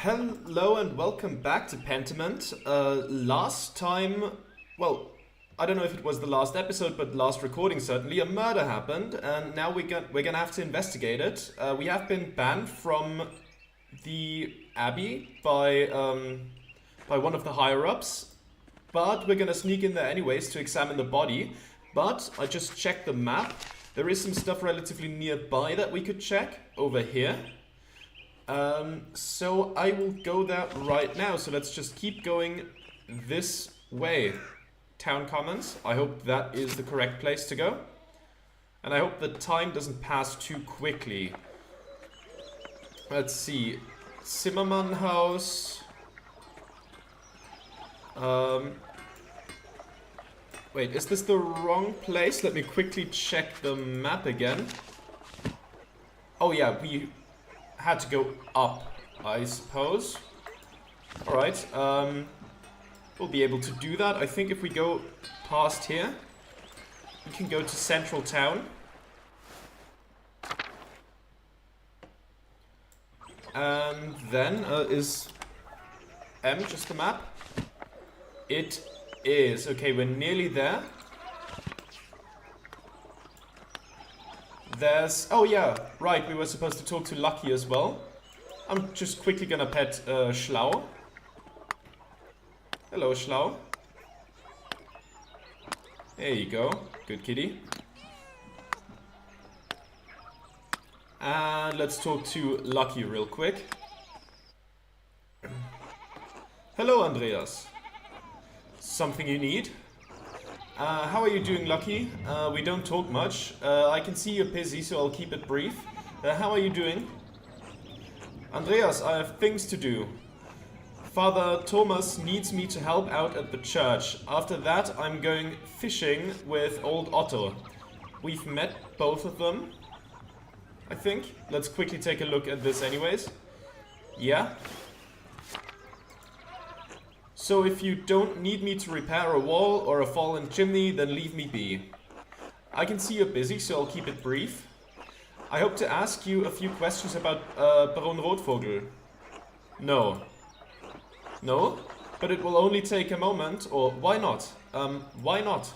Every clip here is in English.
Hello and welcome back to Pentiment. Last time, well, I don't know if it was the last episode, but last recording certainly, a murder happened, and now we're gonna have to investigate it. We have been banned from the Abbey by one of the higher ups, but we're gonna sneak in there anyways to examine the body. But I just checked the map. There is some stuff relatively nearby that we could check over here. So I will go there right now. So let's just keep going this way. Town Commons. I hope that is the correct place to go. And I hope the time doesn't pass too quickly. Let's see. Zimmermann House. Wait, is this the wrong place? Let me quickly check the map again. Oh yeah, we had to go up, I suppose. Alright, we'll be able to do that. I think if we go past here, we can go to Central Town. And then, is M just the map? It is. Okay, we're nearly there. There's... oh yeah, right, we were supposed to talk to Lucky as well. I'm just quickly gonna pet Schlau. Hello, Schlau. There you go. Good kitty. And let's talk to Lucky real quick. Hello, Andreas. Something you need? How are you doing, Lucky? We don't talk much. I can see you're busy, so I'll keep it brief. How are you doing? Andreas, I have things to do. Father Thomas needs me to help out at the church. After that, I'm going fishing with old Otto. We've met both of them, I think. Let's quickly take a look at this anyways. Yeah. So if you don't need me to repair a wall or a fallen chimney, then leave me be. I can see you're busy, so I'll keep it brief. I hope to ask you a few questions about Baron Rotvogel. No. No? But it will only take a moment, or why not? Why not?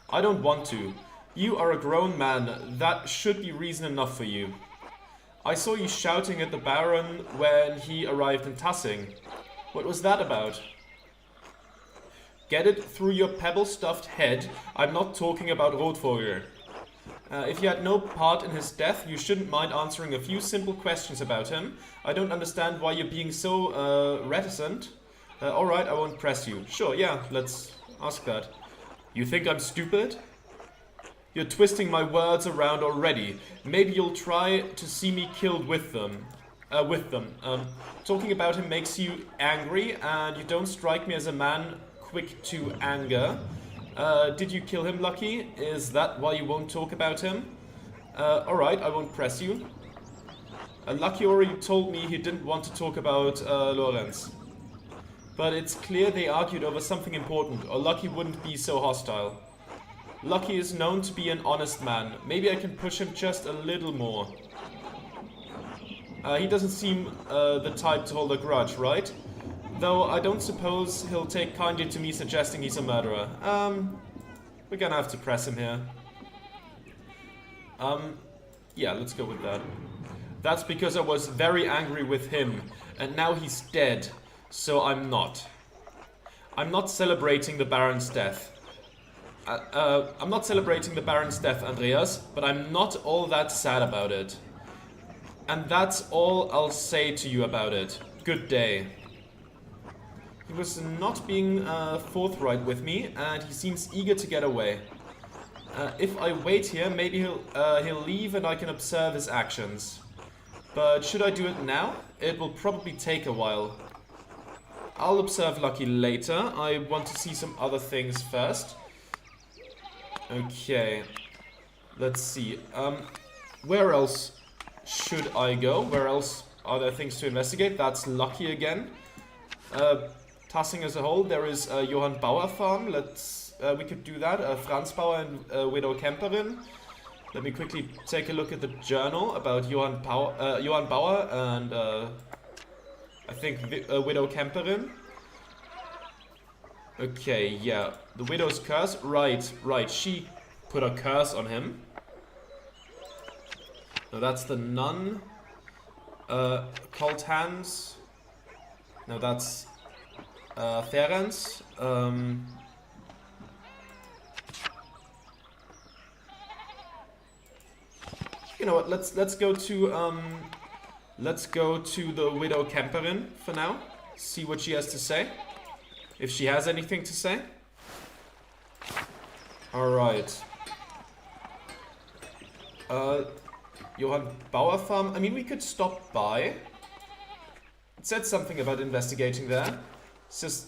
I don't want to. You are a grown man, that should be reason enough for you. I saw you shouting at the Baron when he arrived in Tassing. What was that about? Get it through your pebble-stuffed head, I'm not talking about Rotvogel. If you had no part in his death, you shouldn't mind answering a few simple questions about him. I don't understand why you're being so reticent. Alright, I won't press you. Sure, yeah, let's ask that. You think I'm stupid? You're twisting my words around already. Maybe you'll try to see me killed with them. Talking about him makes you angry, and you don't strike me as a man quick to anger. Did you kill him, Lucky? Is that why you won't talk about him? Alright, I won't press you. Lucky already told me he didn't want to talk about Lorenz. But it's clear they argued over something important, or Lucky wouldn't be so hostile. Lucky is known to be an honest man. Maybe I can push him just a little more. He doesn't seem the type to hold a grudge, right? Though I don't suppose he'll take kindly to me suggesting he's a murderer. We're gonna have to press him here. Yeah, let's go with that. That's because I was very angry with him, and now he's dead, so I'm not. I'm not celebrating the Baron's death. I'm not celebrating the Baron's death, Andreas, but I'm not all that sad about it. And that's all I'll say to you about it. Good day. He was not being forthright with me, and he seems eager to get away. If I wait here, maybe he'll leave and I can observe his actions. But should I do it now? It will probably take a while. I'll observe Lucky later. I want to see some other things first. Okay. Let's see. Where else should I go? Where else are there things to investigate? That's Lucky again. Tassing as a whole, there is Johann Bauer farm. We could do that. Franz Bauer and Widow Kemperin. Let me quickly take a look at the journal about Johann Bauer and I think Widow Kemperin. Okay, yeah. The Widow's curse. Right, right. She put a curse on him. No, that's the nun. Cold Hands. No, that's Ferenc. You know what? Let's go to the Widow Kemperin for now. See what she has to say. If she has anything to say. Alright. Johann Bauerfarm. I mean, we could stop by. It said something about investigating there. It's just,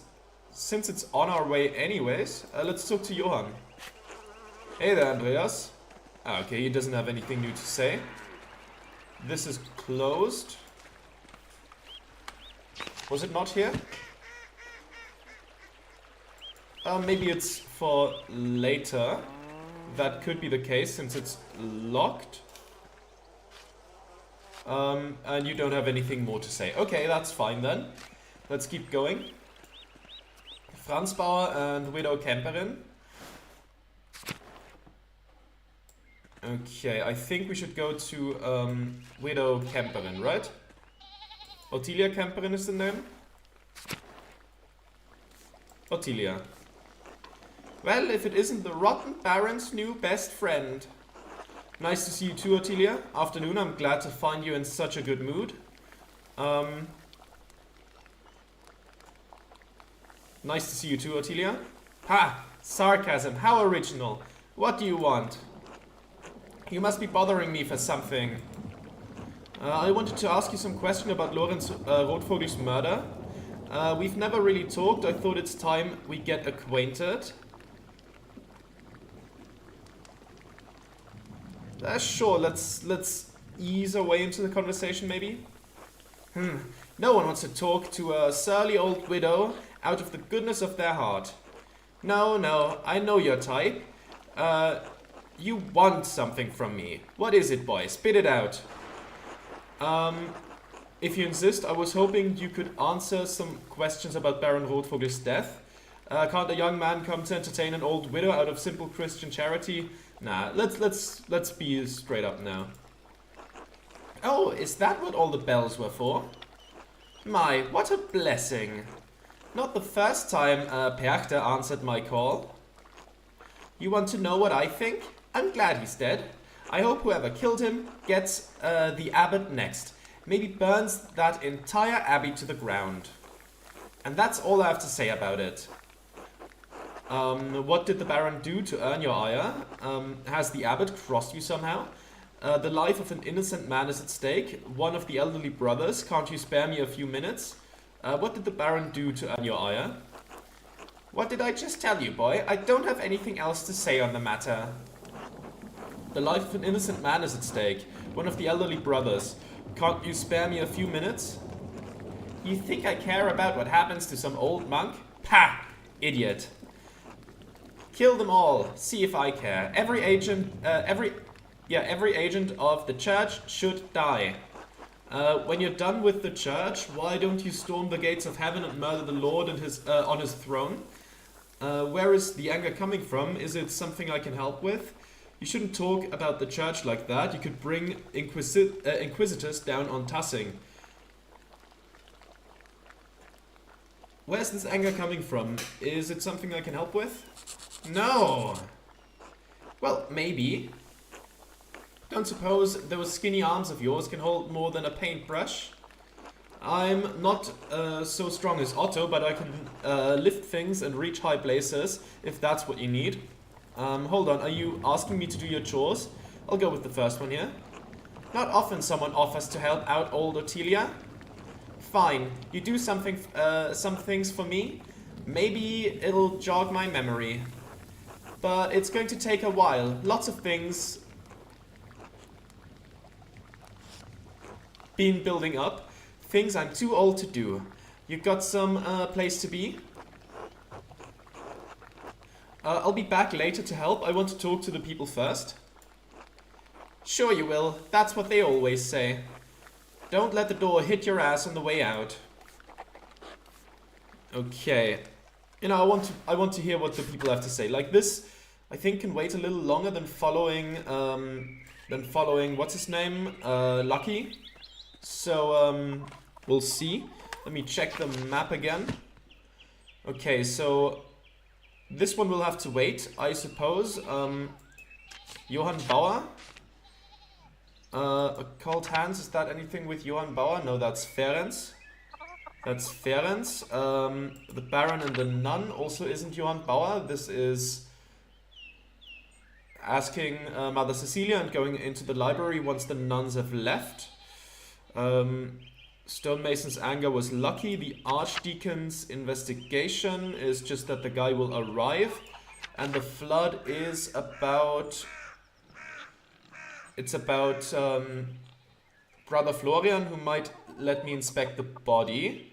since it's on our way anyways, let's talk to Johann. Hey there, Andreas. Okay, he doesn't have anything new to say. This is closed. Was it not here? Maybe it's for later. That could be the case since it's locked. And you don't have anything more to say. Okay, that's fine then. Let's keep going. Franz Bauer and Widow Kemperin. Okay, I think we should go to Widow Kemperin, right? Ottilia Kemperin is the name? Ottilia. Well, if it isn't the rotten Baron's new best friend. Nice to see you too, Ottilia. Afternoon, I'm glad to find you in such a good mood. Nice to see you too, Ottilia. Ha! Sarcasm, how original. What do you want? You must be bothering me for something. I wanted to ask you some question about Lorenz Rotvogel's murder. We've never really talked. I thought it's time we get acquainted. Sure, let's ease our way into the conversation, maybe? No one wants to talk to a surly old widow out of the goodness of their heart. No, I know your type. You want something from me. What is it, boy? Spit it out. If you insist, I was hoping you could answer some questions about Baron Rotvogel's death. Can't a young man come to entertain an old widow out of simple Christian charity? Nah, let's be straight up now. Oh, is that what all the bells were for? My, what a blessing. Not the first time Perchter answered my call. You want to know what I think? I'm glad he's dead. I hope whoever killed him gets the abbot next. Maybe burns that entire abbey to the ground. And that's all I have to say about it. What did the Baron do to earn your ire? Has the abbot crossed you somehow? The life of an innocent man is at stake. One of the elderly brothers. Can't you spare me a few minutes? What did the Baron do to earn your ire? What did I just tell you, boy? I don't have anything else to say on the matter. The life of an innocent man is at stake. One of the elderly brothers. Can't you spare me a few minutes? You think I care about what happens to some old monk? Pah! Idiot. Kill them all. See if I care. Every agent of the church should die. When you're done with the church, why don't you storm the gates of heaven and murder the Lord and on his throne? Where is the anger coming from? Is it something I can help with? You shouldn't talk about the church like that. You could bring inquisitors down on Tassing. Where's this anger coming from? Is it something I can help with? No! Well, maybe. Don't suppose those skinny arms of yours can hold more than a paintbrush? I'm not so strong as Otto, but I can lift things and reach high places, if that's what you need. Hold on, are you asking me to do your chores? I'll go with the first one here. Not often someone offers to help out old Ottilia. Fine, you do some things for me. Maybe it'll jog my memory. But it's going to take a while. Lots of things been building up. Things I'm too old to do. You got some place to be? I'll be back later to help. I want to talk to the people first. Sure you will. That's what they always say. Don't let the door hit your ass on the way out. Okay. You know, I want to hear what the people have to say. Like this, I think can wait a little longer than following what's his name? Lucky. So we'll see. Let me check the map again. Okay, so this one will have to wait, I suppose. Johann Bauer. Cold Hands, is that anything with Johann Bauer? No, that's Ferenc. That's Ferenc. The Baron and the Nun also isn't Johann Bauer. This is asking Mother Cecilia and going into the library once the nuns have left. Stonemason's anger was Lucky. The Archdeacon's investigation is just that the guy will arrive. And the flood is about... It's about Brother Florian, who might let me inspect the body.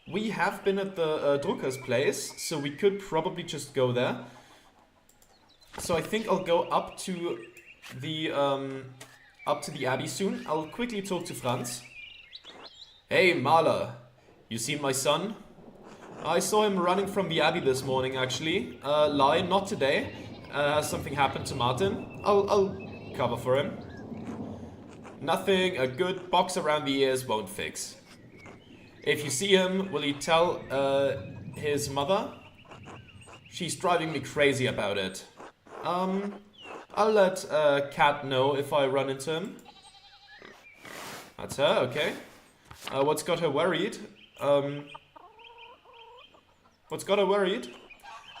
We have been at the Drucker's place, so we could probably just go there. So I think I'll go up to the Abbey soon. I'll quickly talk to Franz. Hey, Mahler, you seen my son? I saw him running from the Abbey this morning, actually. Lie, not today. Has something happened to Martin? I'll cover for him. Nothing a good box around the ears won't fix. If you see him, will you tell his mother? She's driving me crazy about it. I'll let Kat know if I run into him. That's her, okay. What's got her worried? What's got her worried?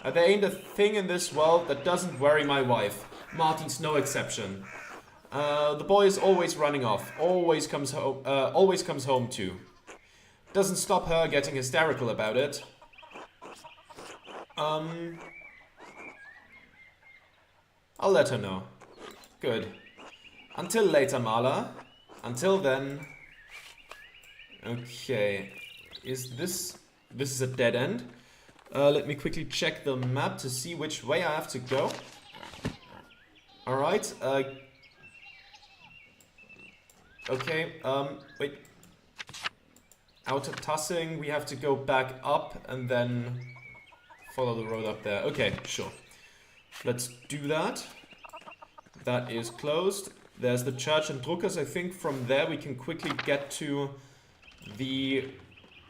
There ain't a thing in this world that doesn't worry my wife. Martin's no exception. The boy is always running off. Always comes home too. Doesn't stop her getting hysterical about it. I'll let her know. Good. Until later, Mahler. Until then... Okay. Is this... This is a dead end. Let me quickly check the map to see which way I have to go. Alright. Okay. Wait. Out of Tassing, we have to go back up and then follow the road up there. Okay, sure. Let's do that. That is closed. There's the church and Druckers. I think from there we can quickly get to the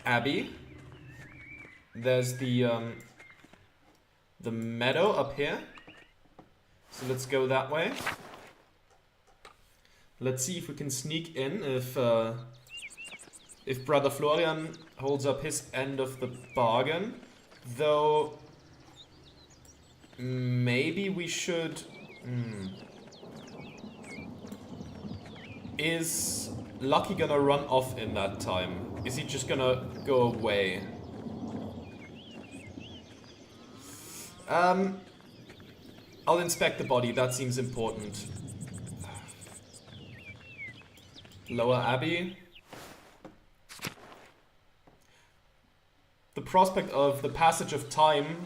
Abbey. There's the meadow up here. So let's go that way. Let's see if we can sneak in if Brother Florian holds up his end of the bargain. Though maybe we should... Is Lucky gonna run off in that time? Is he just gonna go away? I'll inspect the body, that seems important. Lower Abbey. The prospect of the passage of time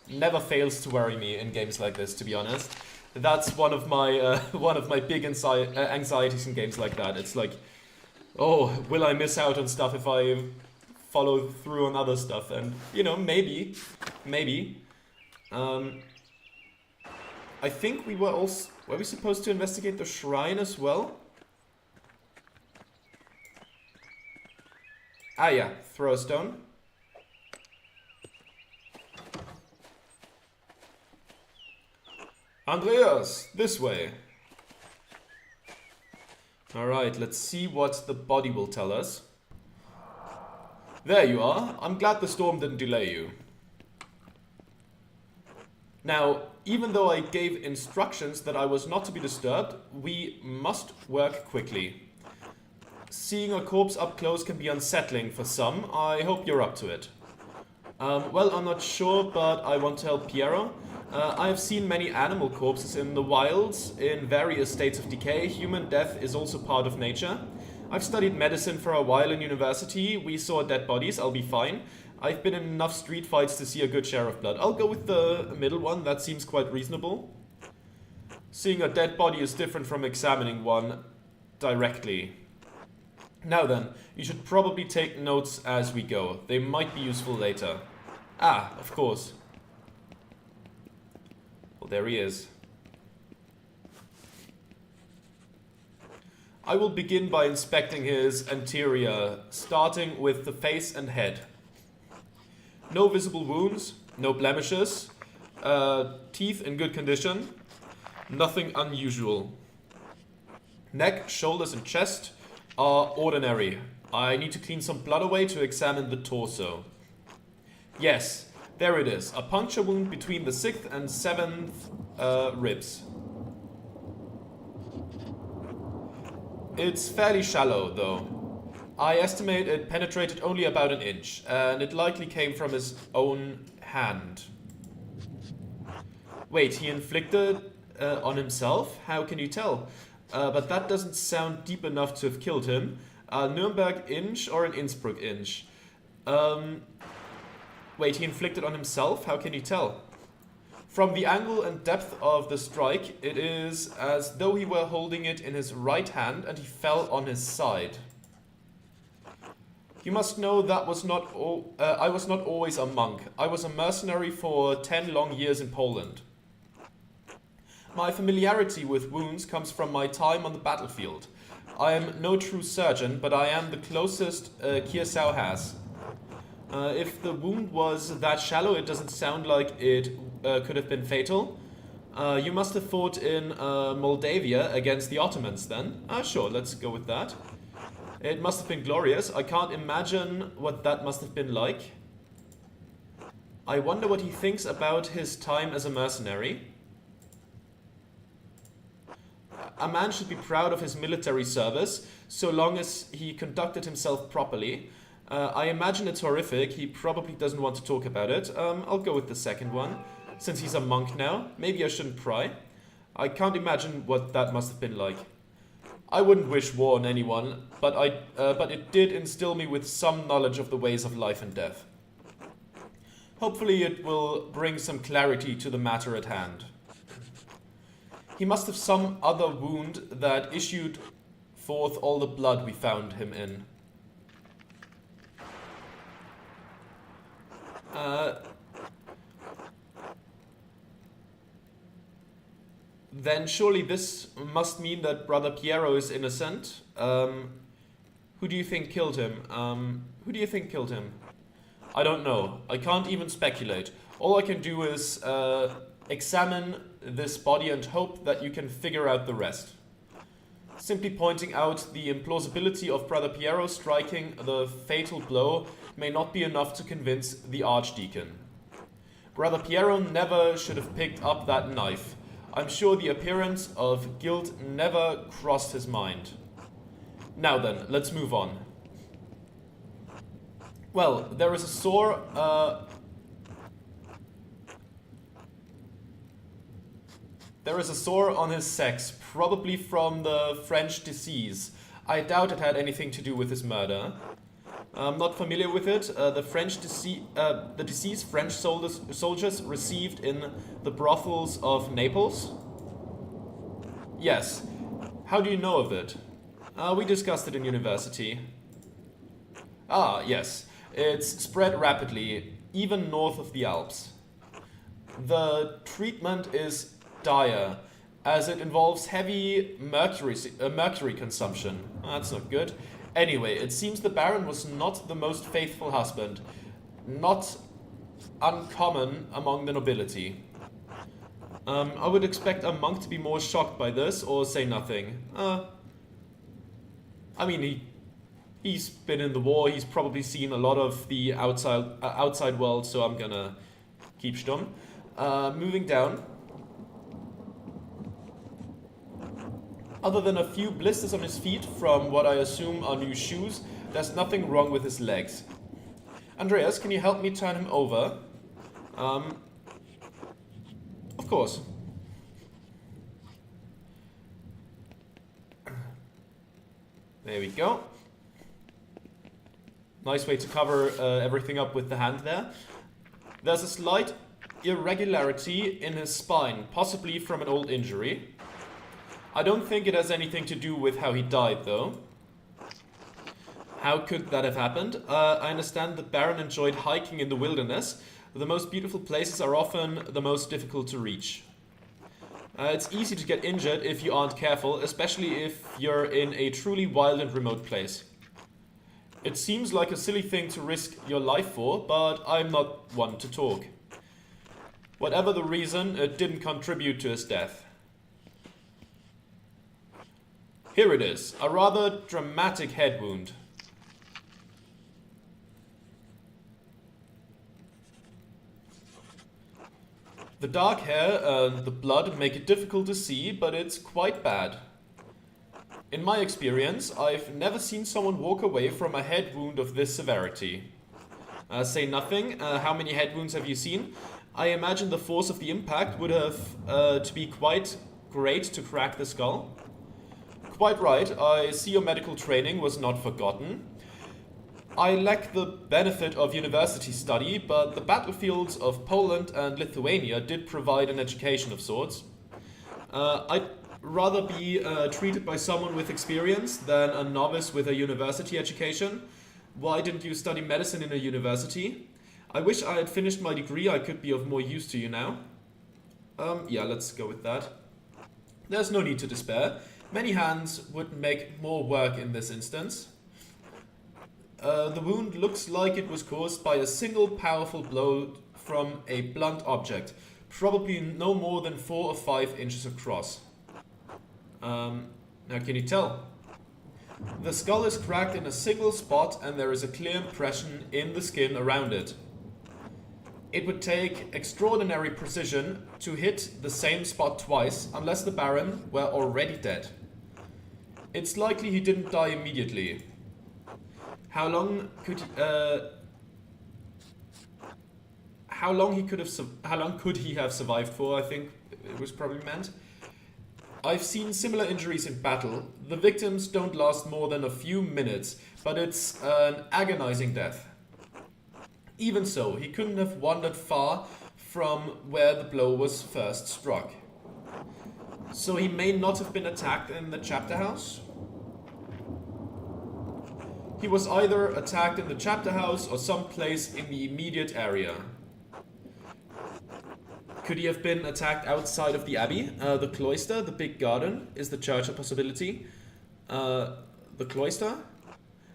never fails to worry me in games like this, to be honest. That's one of my big anxieties in games like that. It's like, oh, will I miss out on stuff if I follow through on other stuff? And, you know, maybe. I think we were we supposed to investigate the shrine as well? Ah yeah, throw a stone. Andreas, this way. Alright, let's see what the body will tell us. There you are. I'm glad the storm didn't delay you. Now, even though I gave instructions that I was not to be disturbed, we must work quickly. Seeing a corpse up close can be unsettling for some. I hope you're up to it. Well, I'm not sure, but I want to help Piero. I have seen many animal corpses in the wilds, in various states of decay. Human death is also part of nature. I've studied medicine for a while in university. We saw dead bodies, I'll be fine. I've been in enough street fights to see a good share of blood. I'll go with the middle one, that seems quite reasonable. Seeing a dead body is different from examining one directly. Now then, you should probably take notes as we go. They might be useful later. Ah, of course. Well, there he is. I will begin by inspecting his anterior, starting with the face and head. No visible wounds, no blemishes, teeth in good condition, nothing unusual. Neck, shoulders and chest are ordinary. I need to clean some blood away to examine the torso. Yes, there it is, a puncture wound between the 6th and 7th ribs. It's fairly shallow, though. I estimate it penetrated only about an inch, and it likely came from his own hand. Wait, he inflicted on himself? How can you tell? But that doesn't sound deep enough to have killed him. A Nuremberg inch or an Innsbruck inch? Wait, he inflicted on himself? How can you tell? From the angle and depth of the strike, it is as though he were holding it in his right hand and he fell on his side. You must know that I was not always a monk. I was a mercenary for 10 long years in Poland. My familiarity with wounds comes from my time on the battlefield. I am no true surgeon, but I am the closest Kiersau has. If the wound was that shallow, it doesn't sound like it could have been fatal. You must have fought in Moldavia against the Ottomans then. Sure, let's go with that. It must have been glorious. I can't imagine what that must have been like. I wonder what he thinks about his time as a mercenary. A man should be proud of his military service, so long as he conducted himself properly. I imagine it's horrific. He probably doesn't want to talk about it. I'll go with the second one. Since he's a monk now, maybe I shouldn't pry. I can't imagine what that must have been like. I wouldn't wish war on anyone, but it did instill me with some knowledge of the ways of life and death. Hopefully it will bring some clarity to the matter at hand. He must have some other wound that issued forth all the blood we found him in. Then surely this must mean that Brother Piero is innocent. Who do you think killed him? I don't know. I can't even speculate. All I can do is examine this body and hope that you can figure out the rest. Simply pointing out the implausibility of Brother Piero striking the fatal blow may not be enough to convince the Archdeacon. Brother Piero never should have picked up that knife. I'm sure the appearance of guilt never crossed his mind. Now then, let's move on. Well, there is a sore... There is a sore on his sex, probably from the French disease. I doubt it had anything to do with his murder. I'm not familiar with it. The disease French soldiers received in the brothels of Naples? Yes. How do you know of it? We discussed it in university. Ah, yes. It's spread rapidly, even north of the Alps. The treatment is dire, as it involves heavy mercury consumption. That's not good. Anyway, it seems the Baron was not the most faithful husband. Not uncommon among the nobility. I would expect a monk to be more shocked by this, or say nothing. I mean, he's been in the war, he's probably seen a lot of the outside world, so I'm gonna keep stum. Moving down. Other than a few blisters on his feet from what I assume are new shoes, there's nothing wrong with his legs. Andreas, can you help me turn him over? Of course. There we go. Nice way to cover everything up with the hand there. There's a slight irregularity in his spine, possibly from an old injury. I don't think it has anything to do with how he died, though. How could that have happened? I understand that Baron enjoyed hiking in the wilderness. The most beautiful places are often the most difficult to reach. It's easy to get injured if you aren't careful, especially if you're in a truly wild and remote place. It seems like a silly thing to risk your life for, but I'm not one to talk. Whatever the reason, it didn't contribute to his death. Here it is, a rather dramatic head wound. The dark hair and the blood make it difficult to see, but it's quite bad. In my experience, I've never seen someone walk away from a head wound of this severity. Say nothing, how many head wounds have you seen? I imagine the force of the impact would have to be quite great to crack the skull. Quite right, I see your medical training was not forgotten. I lack the benefit of university study, but the battlefields of Poland and Lithuania did provide an education of sorts. I'd rather be treated by someone with experience than a novice with a university education. Why didn't you study medicine in a university? I wish I had finished my degree, I could be of more use to you now. Yeah, let's go with that. There's no need to despair. Many hands would make more work in this instance. The wound looks like it was caused by a single powerful blow from a blunt object, probably no more than 4 or 5 inches across. Now can you tell? The skull is cracked in a single spot and there is a clear impression in the skin around it. It would take extraordinary precision to hit the same spot twice unless the Baron were already dead. It's likely he didn't die immediately. How long could he have survived for, I think it was probably meant. I've seen similar injuries in battle. The victims don't last more than a few minutes, but it's an agonizing death. Even so, he couldn't have wandered far from where the blow was first struck. So he may not have been attacked in the chapter house? He was either attacked in the chapter house or someplace in the immediate area. Could he have been attacked outside of the abbey? The cloister, the big garden, is the church a possibility? The cloister?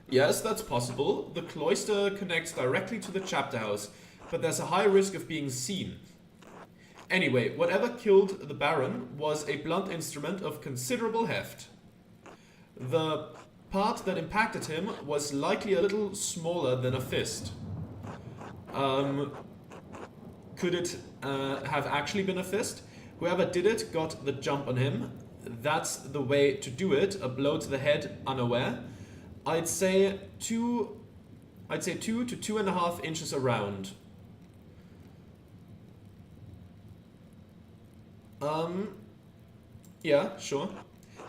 Yes, that's possible. The cloister connects directly to the chapter house, but there's a high risk of being seen. Anyway, whatever killed the Baron was a blunt instrument of considerable heft. The part that impacted him was likely a little smaller than a fist. Could it have actually been a fist? Whoever did it got the jump on him. That's the way to do it, a blow to the head unaware. I'd say 2 to 2.5 inches around. Yeah, sure.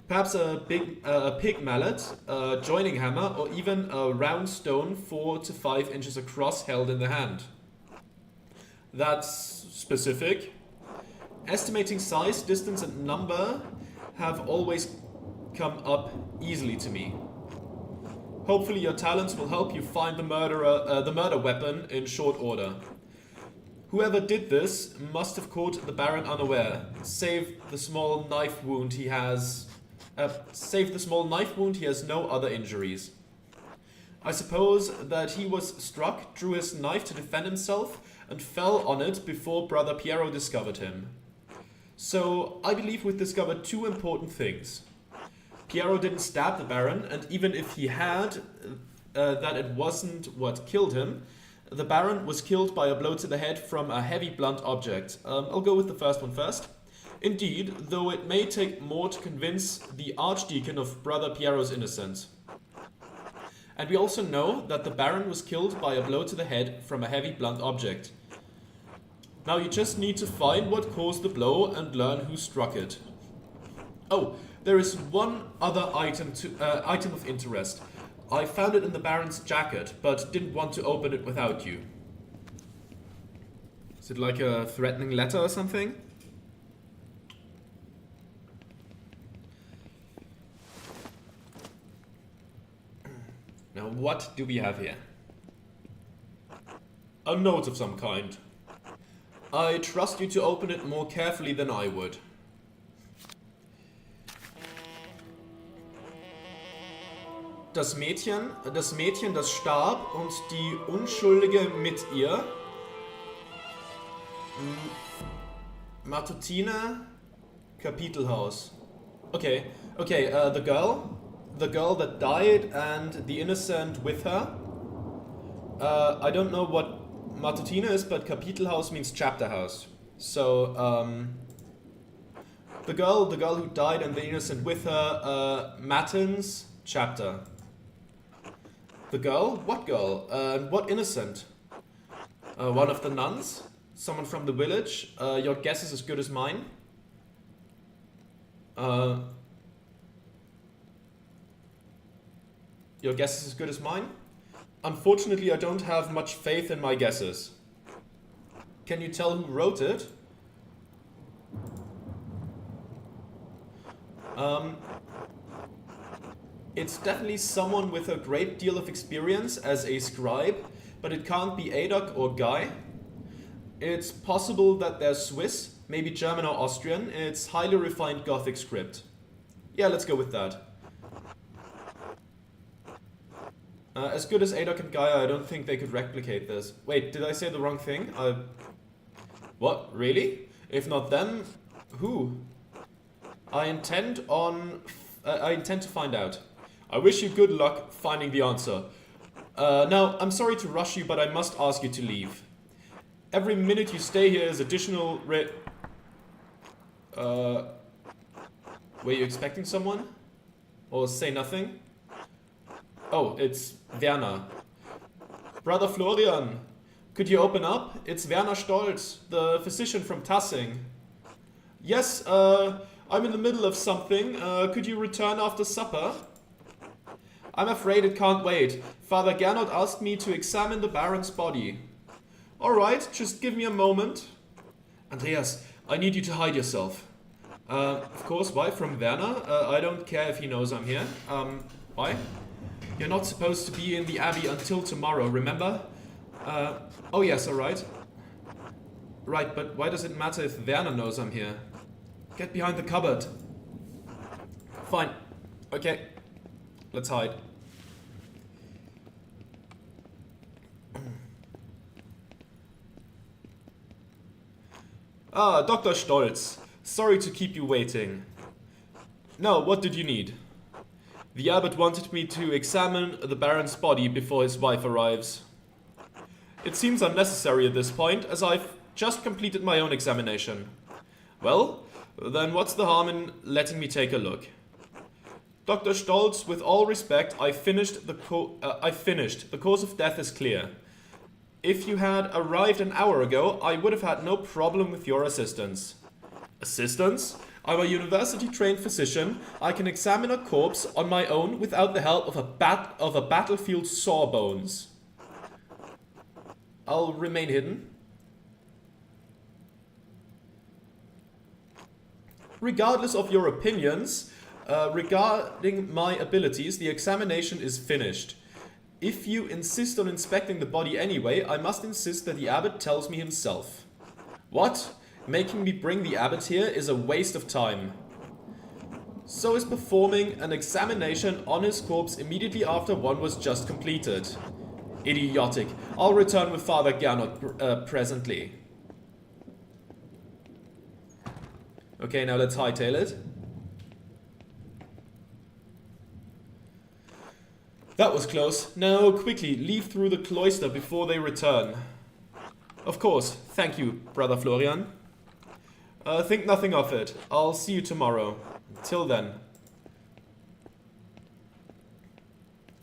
Perhaps a pig mallet, a joining hammer, or even a round stone 4 to 5 inches across held in the hand. That's specific. Estimating size, distance, and number have always come up easily to me. Hopefully your talents will help you find the murder weapon in short order. Whoever did this must have caught the Baron unaware, save the small knife wound he has no other injuries. I suppose that he was struck, drew his knife to defend himself, and fell on it before Brother Piero discovered him. So, I believe we've discovered 2 important things. Piero didn't stab the Baron, and even if he had, that it wasn't what killed him. The Baron was killed by a blow to the head from a heavy blunt object. I'll go with the first one first. Indeed, though it may take more to convince the Archdeacon of Brother Piero's innocence. And we also know that the Baron was killed by a blow to the head from a heavy blunt object. Now you just need to find what caused the blow and learn who struck it. Oh, there is one other item of interest. I found it in the Baron's jacket, but didn't want to open it without you. Is it like a threatening letter or something? Now what do we have here? A note of some kind. I trust you to open it more carefully than I would. Das Mädchen, das starb und die Unschuldige mit ihr. Matutine, Kapitelhaus. Okay, the girl that died and the innocent with her. I don't know what Matutine is, but Kapitelhaus means chapter house. So, the girl who died and the innocent with her, Matins, chapter. The girl? What girl? What innocent? One of the nuns? Someone from the village? Your guess is as good as mine. Your guess is as good as mine? Unfortunately, I don't have much faith in my guesses. Can you tell who wrote it? It's definitely someone with a great deal of experience as a scribe, but it can't be Adok or Guy. It's possible that they're Swiss, maybe German or Austrian. It's highly refined Gothic script. Yeah, let's go with that. As good as Adok and Gaia, I don't think they could replicate this. Wait, did I say the wrong thing? What? Really? If not them, who? I intend to find out. I wish you good luck finding the answer. Now, I'm sorry to rush you, but I must ask you to leave. Every minute you stay here is additional were you expecting someone? Or say nothing? Oh, it's Werner. Brother Florian, could you open up? It's Werner Stolz, the physician from Tassing. Yes, I'm in the middle of something. Could you return after supper? I'm afraid it can't wait. Father Gernot asked me to examine the Baron's body. Alright, just give me a moment. Andreas, I need you to hide yourself. Of course, why? From Werner? I don't care if he knows I'm here. Why? You're not supposed to be in the Abbey until tomorrow, remember? Oh yes, alright. Right, but why does it matter if Werner knows I'm here? Get behind the cupboard. Fine. Okay. Let's hide. Ah, Dr. Stolz. Sorry to keep you waiting. Now, what did you need? The abbot wanted me to examine the Baron's body before his wife arrives. It seems unnecessary at this point, as I've just completed my own examination. Well, then what's the harm in letting me take a look? Dr. Stolz, with all respect, I finished. The cause of death is clear. If you had arrived an hour ago, I would have had no problem with your assistance. Assistance? I'm a university-trained physician. I can examine a corpse on my own without the help of a battlefield sawbones. I'll remain hidden. Regardless of your opinions, regarding my abilities, the examination is finished. If you insist on inspecting the body anyway, I must insist that the abbot tells me himself. What? Making me bring the abbot here is a waste of time. So is performing an examination on his corpse immediately after one was just completed. Idiotic. I'll return with Father Gernot presently. Okay, now let's hightail it. That was close. Now, quickly, leave through the cloister before they return. Of course. Thank you, Brother Florian. Think nothing of it. I'll see you tomorrow. Till then.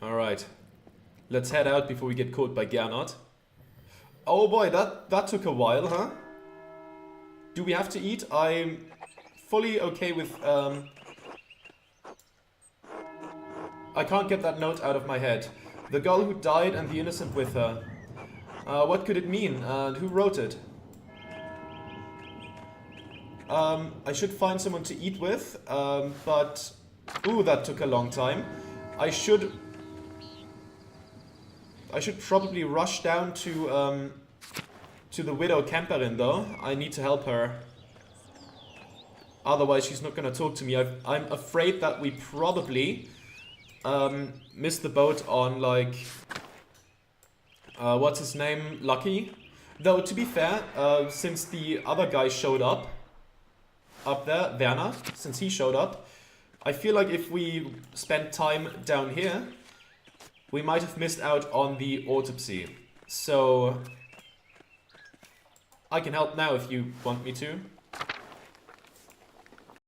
Alright. Let's head out before we get caught by Gernot. Oh boy, that took a while, huh? Do we have to eat? I'm fully okay with... I can't get that note out of my head. The girl who died and the innocent with her. What could it mean? And who wrote it? I should find someone to eat with, but... Ooh, that took a long time. I should... I should probably rush down to the widow Camperin though. I need to help her. Otherwise she's not gonna talk to me. I'm afraid that we probably missed the boat on like... what's his name? Lucky. Though to be fair, since the other guy showed up there, Werner, since he showed up, I feel like if we spent time down here, we might have missed out on the autopsy. So I can help now if you want me to.